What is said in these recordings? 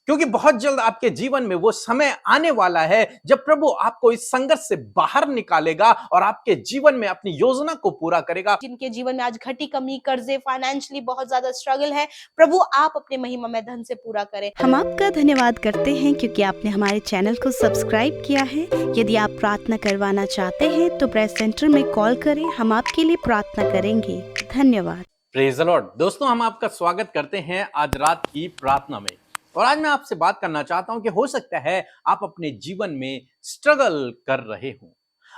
क्योंकि बहुत जल्द आपके जीवन में वो समय आने वाला है जब प्रभु आपको इस संघर्ष से बाहर निकालेगा और आपके जीवन में अपनी योजना को पूरा करेगा। जिनके जीवन में आज घटी कमी, कर्जे, फाइनेंशियली बहुत ज्यादा स्ट्रगल है, प्रभु आप अपने महिमामय धन से पूरा करें। हम आपका धन्यवाद करते हैं क्योंकि आपने हमारे चैनल को सब्सक्राइब किया है। यदि आप प्रार्थना करवाना चाहते हैं तो प्रेस सेंटर में कॉल करें, हम आपके लिए प्रार्थना करेंगे। धन्यवाद। Praise the Lord. दोस्तों, हम आपका स्वागत करते हैं आज रात की प्रार्थना में। और आज मैं आपसे बात करना चाहता हूं कि हो सकता है आप अपने जीवन में स्ट्रगल कर रहे हो,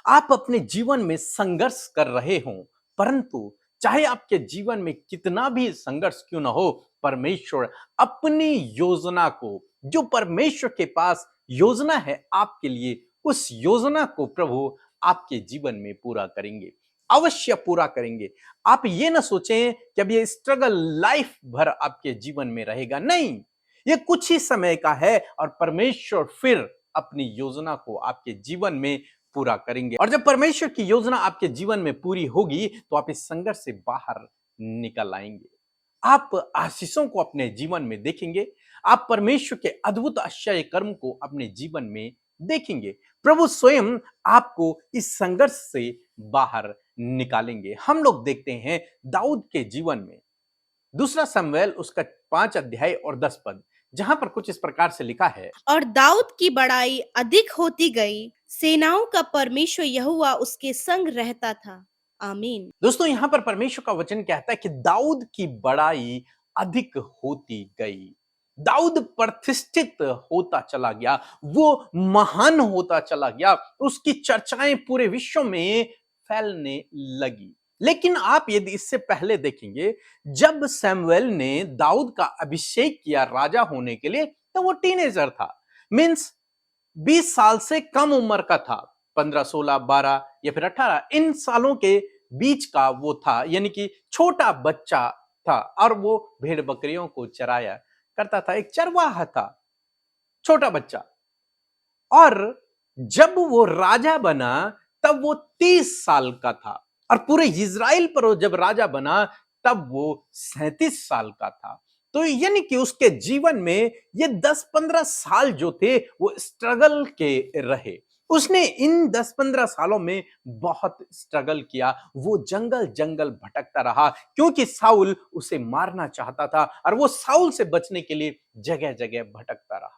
आप अपने जीवन में संघर्ष कर रहे हो, परंतु चाहे आपके जीवन में कितना भी संघर्ष क्यों ना हो, परमेश्वर अपनी योजना को, जो परमेश्वर के पास योजना है आपके लिए, उस योजना को प्रभु आपके जीवन में पूरा करेंगे, अवश्य पूरा करेंगे। आप ये ना सोचें कि अब ये स्ट्रगल लाइफ भर आपके जीवन में रहेगा, नहीं, ये कुछ ही समय का है और परमेश्वर फिर अपनी योजना को आपके जीवन में पूरा करेंगे। और जब परमेश्वर की योजना आपके जीवन में पूरी होगी तो आप इस संघर्ष से बाहर निकल आएंगे, आप आशीषों को अपने जीवन में देखेंगे, आप परमेश्वर के अद्भुत आश्चर्य कर्म को अपने जीवन में देखेंगे। प्रभु स्वयं आपको इस संघर्ष से बाहर निकालेंगे। हम लोग देखते हैं दाऊद के जीवन में दूसरा शमूएल उसका 5 अध्याय और 10 पद, जहां पर कुछ इस प्रकार से लिखा है, और दाऊद की बड़ाई अधिक होती गई, सेनाओं का परमेश्वर यहोवा उसके संग रहता था। आमीन। दोस्तों, यहां पर परमेश्वर का वचन कहता है कि दाऊद की बड़ाई अधिक होती गई, दाऊद प्रतिष्ठित होता चला गया, वो महान होता चला गया, उसकी चर्चाएं पूरे विश्व में फैलने लगी। लेकिन आप यदि इससे पहले देखेंगे, जब शमूएल ने दाऊद का अभिषेक किया राजा होने के लिए, तो वो टीनेजर था, मींस 20 साल से कम उम्र का था, 15, 16, 12 या फिर 18 इन सालों के बीच का वो था, यानी कि छोटा बच्चा था और वो भेड़ बकरियों को चराया करता था, एक चरवाहा था, छोटा बच्चा। और जब वो राजा बना तब वो 30 साल का था और पूरे इजराइल पर वो जब राजा बना तब वो 37 साल का था। तो यानी कि उसके जीवन में ये 10-15 साल जो थे वो स्ट्रगल के रहे। उसने इन 10-15 सालों में बहुत स्ट्रगल किया, वो जंगल जंगल भटकता रहा क्योंकि साउल उसे मारना चाहता था और वो साउल से बचने के लिए जगह जगह भटकता रहा।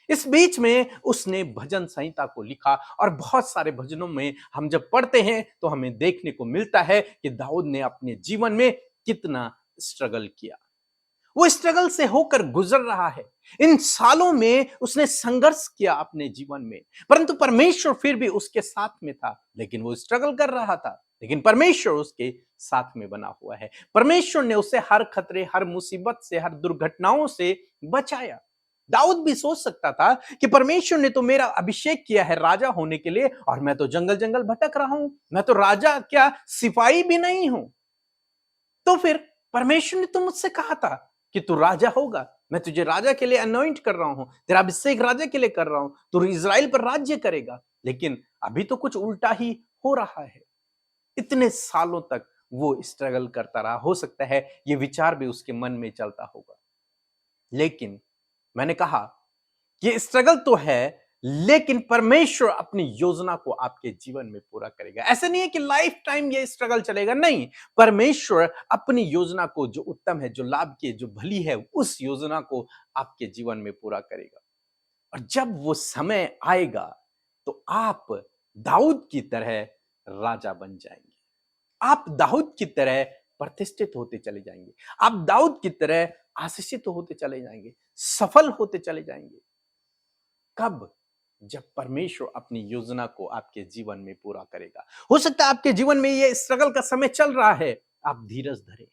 इस बीच में उसने भजन संहिता को लिखा और बहुत सारे भजनों में हम जब पढ़ते हैं तो हमें देखने को मिलता है कि दाऊद ने अपने जीवन में कितना स्ट्रगल किया, वो स्ट्रगल से होकर गुजर रहा है। इन सालों में उसने संघर्ष किया अपने जीवन में, परंतु परमेश्वर फिर भी उसके साथ में था। लेकिन वो स्ट्रगल कर रहा था, लेकिन परमेश्वर उसके साथ में बना हुआ है। परमेश्वर ने उसे हर खतरे, हर मुसीबत से, हर दुर्घटनाओं से बचाया। दाऊद भी सोच सकता था कि परमेश्वर ने तो मेरा अभिषेक किया है राजा होने के लिए और मैं तो जंगल जंगल भटक रहा हूं, मैं तो राजा क्या सिपाही भी नहीं हूं। तो फिर परमेश्वर ने तो मुझसे कहा था कि तू राजा होगा, मैं तुझे राजा के लिए अनॉइंट कर रहा हूं, तेरा अभिषेक राजा के लिए कर रहा हूं, तू इजराइल पर राज्य करेगा। लेकिन अभी तो कुछ उल्टा ही हो रहा है। इतने सालों तक वो स्ट्रगल करता रहा। हो सकता है ये विचार भी उसके मन में चलता होगा। लेकिन मैंने कहा कि स्ट्रगल तो है, लेकिन परमेश्वर अपनी योजना को आपके जीवन में पूरा करेगा। ऐसे नहीं है कि लाइफ टाइम ये स्ट्रगल चलेगा, नहीं, परमेश्वर अपनी योजना को, जो उत्तम है, जो लाभ की, जो भली है, उस योजना को आपके जीवन में पूरा करेगा। और जब वो समय आएगा तो आप दाऊद की तरह राजा बन जाएंगे, आप दाऊद की तरह प्रतिष्ठित होते चले जाएंगे, आप दाऊद की तरह आशीषित होते चले जाएंगे, सफल होते चले जाएंगे। कब? जब परमेश्वर अपनी योजना को आपके जीवन में पूरा करेगा। हो सकता है आपके जीवन में ये स्ट्रगल का समय चल रहा है, आप धीरज धरे,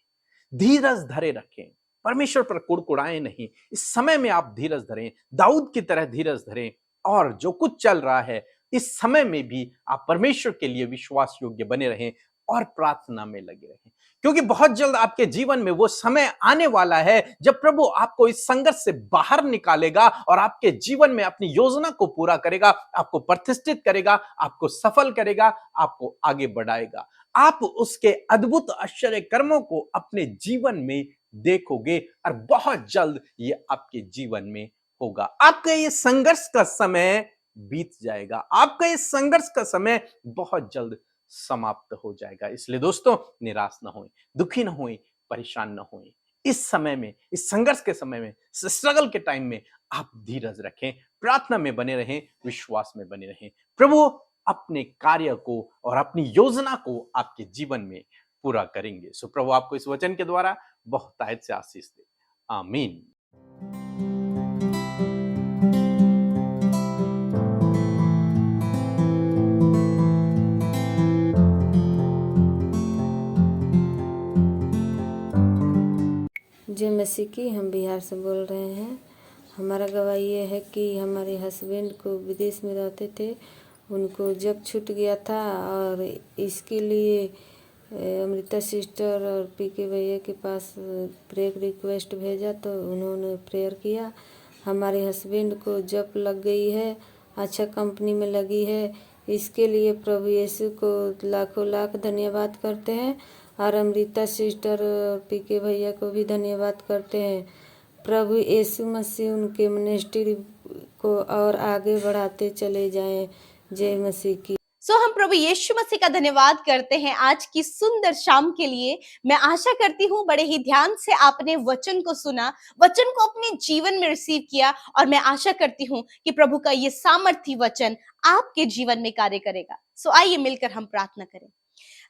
धीरज धरे रखें, परमेश्वर पर कुड़कुड़ाएं नहीं। इस समय में आप धीरज धरें, दाऊद की तरह धीरज धरें, और जो कुछ चल रहा है इस समय में भी आप परमेश्वर के लिए विश्वास योग्य बने रहें और प्रार्थना में लगे रहें, क्योंकि बहुत जल्द आपके जीवन में वो समय आने वाला है जब प्रभु आपको इस संघर्ष से बाहर निकालेगा और आपके जीवन में अपनी योजना को पूरा करेगा, आपको प्रतिष्ठित करेगा, आपको सफल करेगा, आपको आगे बढ़ाएगा। आप उसके अद्भुत आश्चर्य कर्मों को अपने जीवन में देखोगे और बहुत जल्द ये आपके जीवन में होगा, आपका ये संघर्ष का समय बीत जाएगा, आपका ये संघर्ष का समय बहुत जल्द समाप्त हो जाएगा। इसलिए दोस्तों, निराश ना होएं, दुखी ना होएं, परेशान ना होएं। इस समय में, इस संघर्ष के समय में, स्ट्रगल के टाइम में आप धीरज रखें, प्रार्थना में बने रहें, विश्वास में बने रहें। प्रभु अपने कार्य को और अपनी योजना को आपके जीवन में पूरा करेंगे। सो प्रभु आपको इस वचन के द्वारा बहुतायत से आशीष दे। आमीन। जय मसीह की। हम बिहार से बोल रहे हैं। हमारा गवाही ये है कि हमारे हस्बैंड को विदेश में रहते थे, उनको जब छूट गया था और इसके लिए अमृता सिस्टर और पीके भैया के पास प्रेयर रिक्वेस्ट भेजा तो उन्होंने प्रेयर किया। हमारे हस्बैंड को जब लग गई है, अच्छा कंपनी में लगी है, इसके लिए प्रभु यीशु को लाखों लाख धन्यवाद करते हैं और अमृता सिस्टर और पीके भैया को भी धन्यवाद करते हैं। प्रभु यीशु मसीह उनके मिनिस्ट्री को और आगे बढ़ाते चले जाएं। जय मसीह की। हम प्रभु यीशु मसीह का धन्यवाद करते हैं आज की सुंदर शाम के लिए। मैं आशा करती हूँ बड़े ही ध्यान से आपने वचन को सुना, वचन को अपने जीवन में रिसीव किया, और मैं आशा करती हूँ कि प्रभु का ये सामर्थी वचन आपके जीवन में कार्य करेगा। आइए मिलकर हम प्रार्थना करें।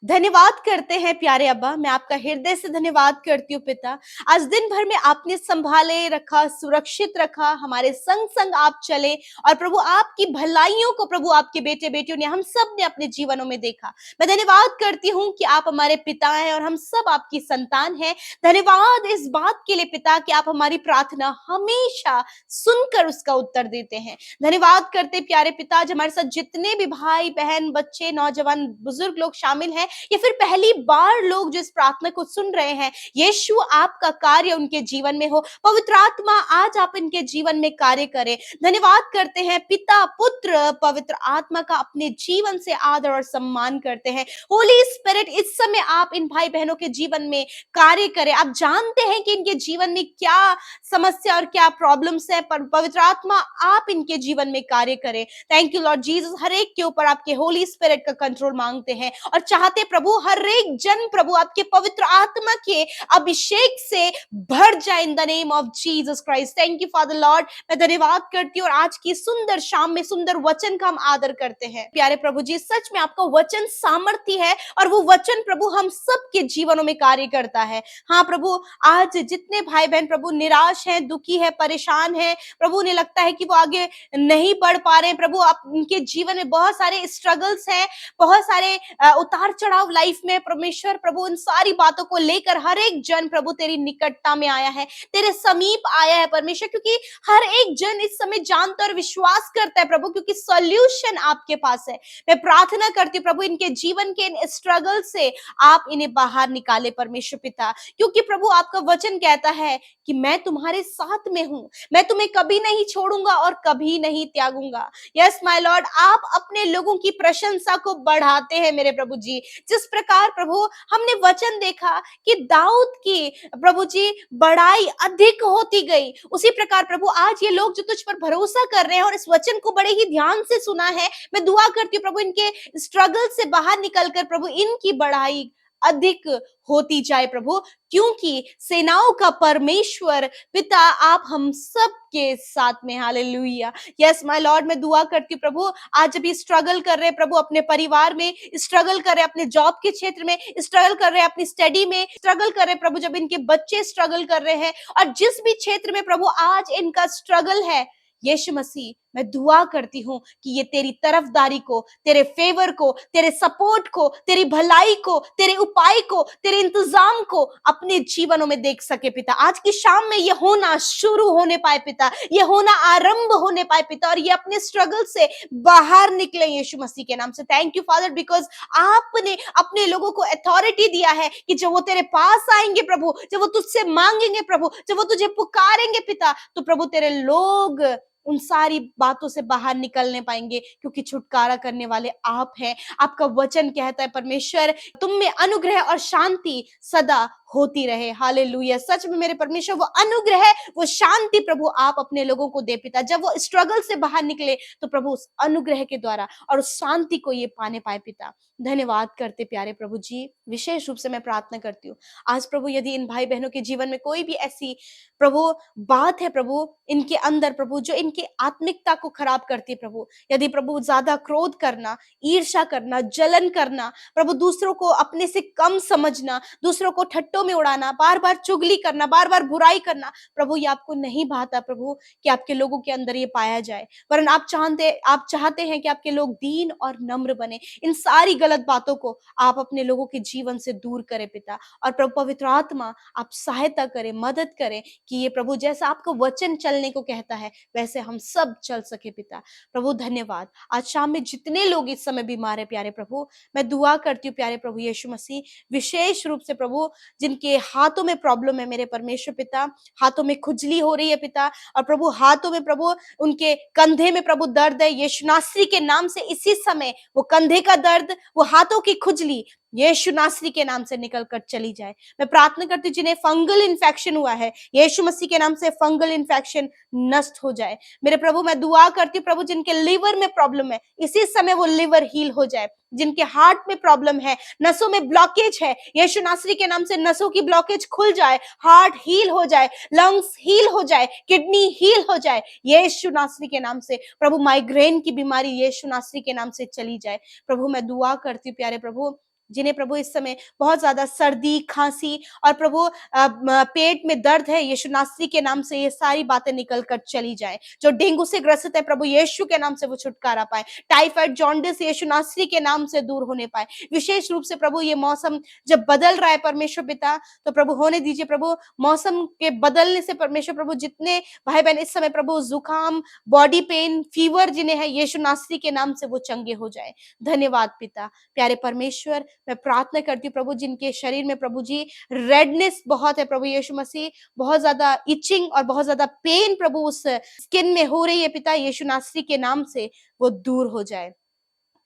धन्यवाद करते हैं प्यारे अब्बा, मैं आपका हृदय से धन्यवाद करती हूँ पिता। आज दिन भर में आपने संभाले रखा, सुरक्षित रखा, हमारे संग संग आप चले, और प्रभु आपकी भलाइयों को प्रभु आपके बेटे बेटियों ने, हम सब ने अपने जीवनों में देखा। मैं धन्यवाद करती हूँ कि आप हमारे पिता हैं और हम सब आपकी संतान हैं। धन्यवाद इस बात के लिए पिता कि आप हमारी प्रार्थना हमेशा सुनकर उसका उत्तर देते हैं। धन्यवाद करते प्यारे पिता, आज हमारे साथ जितने भी भाई बहन, बच्चे, नौजवान, बुजुर्ग लोग शामिल हैं या फिर पहली बार लोग जो इस प्रार्थना को सुन रहे हैं, यीशु आपका कार्य उनके जीवन में हो। पवित्र आत्मा आज आप इनके जीवन में कार्य करें। धन्यवाद करते हैं पिता, पुत्र, पवित्र आत्मा का अपने जीवन से आदर और सम्मान करते हैं। होली स्पिरिट इस समय आप इन भाई बहनों के जीवन में कार्य करें। आप जानते हैं कि इनके जीवन में क्या समस्या और क्या प्रॉब्लम्स है, पर पवित्र आत्मा आप इनके जीवन में कार्य करें। Thank you Lord Jesus. हर एक के ऊपर आपके होली स्पिरिट का कंट्रोल मांगते हैं और चाहते प्रभु हर एक जन प्रभु आपके पवित्र आत्मा के अभिषेक से भर जाए in the name of Jesus Christ. Thank you father Lord. मैं धन्यवाद करती हूँ और आज की सुंदर शाम में सुंदर वचन का हम आदर करते हैं। प्यारे प्रभु जी, सच में आपका वचन सामर्थी है और वो वचन प्रभु हम सबके जीवनों में कार्य करता है। हाँ प्रभु, आज जितने भाई बहन प्रभु निराश हैं, दुखी है, परेशान है, प्रभु उन्हें लगता है कि वो आगे नहीं बढ़ पा रहे हैं, प्रभु आप उनके जीवन में बहुत सारे स्ट्रगल्स हैं, बहुत सारे उतार चढ़ाव लाइफ में, परमेश्वर प्रभु उन सारी बातों को लेकर हर एक जन प्रभु तेरी निकटता में आया है, तेरे समीप आया है परमेश्वर, क्योंकि हर एक जन इस समय जानता और विश्वास करता है प्रभु, क्योंकि सॉल्यूशन आपके पास है। मैं प्रार्थना करती हूँ प्रभु इनके जीवन के इन स्ट्रगल से आप इन्हें बाहर निकाले परमेश्वर पिता, क्योंकि प्रभु आपका वचन कहता है कि मैं तुम्हारे साथ में हूं, मैं तुम्हें कभी नहीं छोड़ूंगा और कभी नहीं त्यागूंगा। यस माय लॉर्ड, आप अपने लोगों की प्रशंसा को बढ़ाते हैं मेरे प्रभु जी। जिस प्रकार प्रभु हमने वचन देखा कि दाऊद की प्रभु जी बड़ाई अधिक होती गई, उसी प्रकार प्रभु आज ये लोग जो तुझ पर भरोसा कर रहे हैं और इस वचन को बड़े ही ध्यान से सुना है, मैं दुआ करती हूँ प्रभु इनके स्ट्रगल से बाहर निकलकर प्रभु इनकी बढ़ाई अधिक होती जाए प्रभु, क्योंकि सेनाओं का परमेश्वर पिता आप हम सब के साथ में। हालेलुया। यस माय लॉर्ड, मैं दुआ करती हूँ प्रभु आज भी स्ट्रगल कर रहे हैं प्रभु, अपने परिवार में स्ट्रगल कर रहे हैं, अपने जॉब के क्षेत्र में स्ट्रगल कर रहे हैं, अपनी स्टडी में स्ट्रगल कर रहे हैं प्रभु, जब इनके बच्चे स्ट्रगल कर रहे हैं, और जिस भी क्षेत्र में प्रभु आज इनका स्ट्रगल है, यीशु मसीह मैं दुआ करती हूँ कि ये तेरी तरफदारी को, तेरे फेवर को, तेरे सपोर्ट को, तेरी भलाई को, तेरे उपाय को, तेरे इंतजाम को अपने जीवनों में देख सके पिता। आज की शाम में ये होना शुरू होने पाए पिता, ये होना आरंभ होने पाए पिता, और ये अपने स्ट्रगल से बाहर निकले यीशु मसीह के नाम से। थैंक यू फादर, बिकॉज आपने अपने लोगों को अथॉरिटी दिया है कि जब वो तेरे पास आएंगे प्रभु, जब वो तुझसे मांगेंगे प्रभु, जब वो तुझे पुकारेंगे पिता, तो प्रभु तेरे लोग उन सारी बातों से बाहर निकलने पाएंगे, क्योंकि छुटकारा करने वाले आप हैं। आपका वचन कहता है परमेश्वर तुम में अनुग्रह और शांति सदा होती रहे। हालेलुया। सच में मेरे परमेश्वर वो अनुग्रह, वो शांति प्रभु आप अपने लोगों को दे पिता। जब वो स्ट्रगल से बाहर निकले तो प्रभु उस अनुग्रह के द्वारा और उस शांति को ये पाने पाए पिता। धन्यवाद करते प्यारे प्रभु जी। विशेष रूप से मैं प्रार्थना करती हूँ आज प्रभु, यदि इन भाई बहनों के जीवन में कोई भी ऐसी प्रभु बात है प्रभु इनके अंदर प्रभु, जो इनकी आत्मिकता को खराब करती है प्रभु, यदि प्रभु ज्यादा क्रोध करना, ईर्ष्या करना, जलन करना प्रभु, दूसरों को अपने से कम समझना, दूसरों को ठट्टों में उड़ाना, बार बार चुगली करना, बार बार बुराई करना प्रभु, ये आपको नहीं भाता प्रभु कि आपके लोगों के अंदर ये पाया जाए। वरन आप चाहते हैं कि आपके लोग दीन और नम्र बने। इन सारी गलत बातों को आप अपने लोगों के जीवन से दूर करें पिता। और प्रभु पवित्र आत्मा आप सहायता करें, मदद करें कि ये प्रभु जैसा आपका वचन चलने को कहता है वैसे हम सब चल सके पिता। प्रभु धन्यवाद। आज शाम में जितने लोग इस समय बीमार है प्यारे प्रभु, मैं दुआ करती हूँ प्यारे प्रभु यीशु मसीह, विशेष रूप से प्रभु जिनके हाथों में प्रॉब्लम है मेरे परमेश्वर पिता, हाथों में खुजली हो रही है पिता, और प्रभु हाथों में प्रभु उनके कंधे में प्रभु दर्द है, यीशु नासरी के नाम से इसी समय वो कंधे का दर्द, वो हाथों की खुजली यीशु नासरी के नाम से निकल कर चली जाए। मैं प्रार्थना करती हूँ जिन्हें फंगल इन्फेक्शन हुआ है, यीशु मसीह के नाम से फंगल इन्फेक्शन नष्ट हो जाए। मेरे प्रभु मैं दुआ करती हूँ प्रभु जिनके लिवर में प्रॉब्लम है इसी समय वो लिवर हील हो जाए। जिनके हार्ट में प्रॉब्लम है, नसों में ब्लॉकेज है, यीशु नासरी के नाम से नसों की ब्लॉकेज खुल जाए, हार्ट हील हो जाए, लंग्स हील हो जाए, किडनी हील हो जाए यीशु नासरी के नाम से। प्रभु माइग्रेन की बीमारी यीशु नासरी के नाम से चली जाए। प्रभु मैं दुआ करती हूँ प्यारे प्रभु जिन्हें प्रभु इस समय बहुत ज्यादा सर्दी, खांसी और प्रभु पेट में दर्द है, यीशु नासरी के नाम से ये सारी बातें निकल कर चली जाए। जो डेंगू से ग्रसित है प्रभु यीशु के नाम से वो छुटकारा पाए। टाइफाइड, जॉन्डिस यीशु नासरी के नाम से दूर होने पाए। विशेष रूप से प्रभु ये मौसम जब बदल रहा है परमेश्वर पिता, तो प्रभु होने दीजिए प्रभु मौसम के बदलने से परमेश्वर प्रभु जितने भाई बहन इस समय प्रभु जुकाम, बॉडी पेन, फीवर जिन्हें है यीशु नासरी के नाम से वो चंगे हो जाए। धन्यवाद पिता। प्यारे परमेश्वर मैं प्रार्थना करती हूँ प्रभु जिनके शरीर में प्रभु जी रेडनेस बहुत है प्रभु यीशु मसीह, बहुत ज्यादा इचिंग और बहुत ज्यादा पेन प्रभु उस स्किन में हो रही है पिता, यीशु नासरी के नाम से वो दूर हो जाए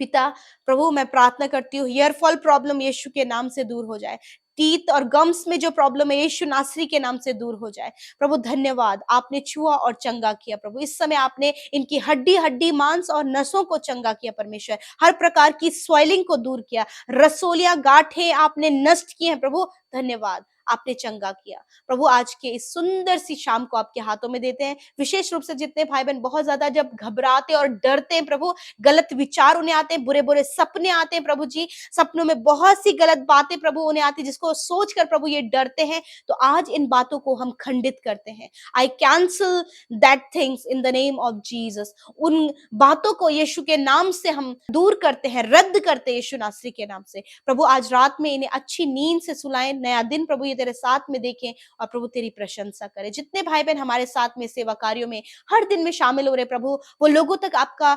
पिता। प्रभु मैं प्रार्थना करती हूँ हेयर फॉल प्रॉब्लम यीशु के नाम से दूर हो जाए। टीथ और गम्स में जो प्रॉब्लम है यीशु नासरी के नाम से दूर हो जाए। प्रभु धन्यवाद, आपने छुआ और चंगा किया प्रभु। इस समय आपने इनकी हड्डी हड्डी, मांस और नसों को चंगा किया परमेश्वर। हर प्रकार की स्वेलिंग को दूर किया, रसोलियां, गांठें आपने नष्ट की हैं प्रभु। धन्यवाद, आपने चंगा किया प्रभु। आज के इस सुंदर सी शाम को आपके हाथों में देते हैं। विशेष रूप से जितने भाई बहन बहुत ज्यादा जब घबराते और डरते हैं प्रभु, गलत विचार उन्हें आते हैं, बुरे बुरे सपने आते हैं प्रभु जी, सपनों में बहुत सी गलत बातें प्रभु उन्हें आती है जिसको सोचकर प्रभु ये डरते हैं, तो आज इन बातों को हम खंडित करते हैं। I cancel that things in the name of Jesus. उन बातों को यीशु के नाम से हम दूर करते हैं, रद्द करते हैं यीशु नासरी के नाम से। प्रभु आज रात में इन्हें अच्छी नींद से सुलाएं, नया दिन प्रभु ये तेरे साथ में देखें और प्रभु तेरी प्रशंसा करें। जितने भाई बहन हमारे साथ में सेवा कार्यों में हर दिन में शामिल हो रहे प्रभु, वो लोगों तक आपका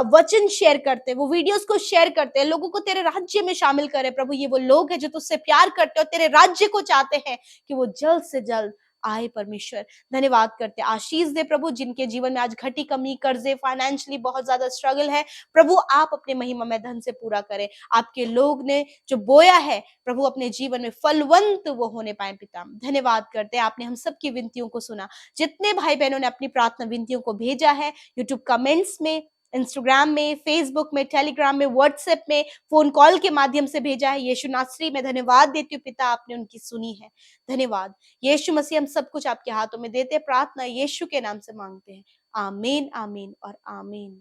वचन शेयर करते, वो वीडियोस को शेयर करते हैं, लोगों को तेरे राज्य में शामिल करे प्रभु। ये वो लोग हैं जो तुझसे प्यार करते हैं और तेरे राज्य को चाहते हैं कि वो जल्द से जल्द आए परमेश्वर। धन्यवाद करते, आशीष दे प्रभु जिनके जीवन में आज घटी कमी, कर्जे, फाइनेंशियली बहुत ज्यादा स्ट्रगल है प्रभु, आप अपने महिमा में धन से पूरा करें। आपके लोग ने जो बोया है प्रभु अपने जीवन में फलवंत वो होने पाए पिता। धन्यवाद करते हैं, आपने हम सबकी विनतियों को सुना। जितने भाई बहनों ने अपनी प्रार्थना विनतियों को भेजा है यूट्यूब कमेंट्स में, इंस्टाग्राम में, फेसबुक में, टेलीग्राम में, व्हाट्सएप में, फोन कॉल के माध्यम से भेजा है, यीशु नासरी में धन्यवाद देती हूँ पिता, आपने उनकी सुनी है। धन्यवाद यीशु मसीह, हम सब कुछ आपके हाथों में देते हैं। प्रार्थना यीशु के नाम से मांगते हैं, आमीन, आमीन और आमीन।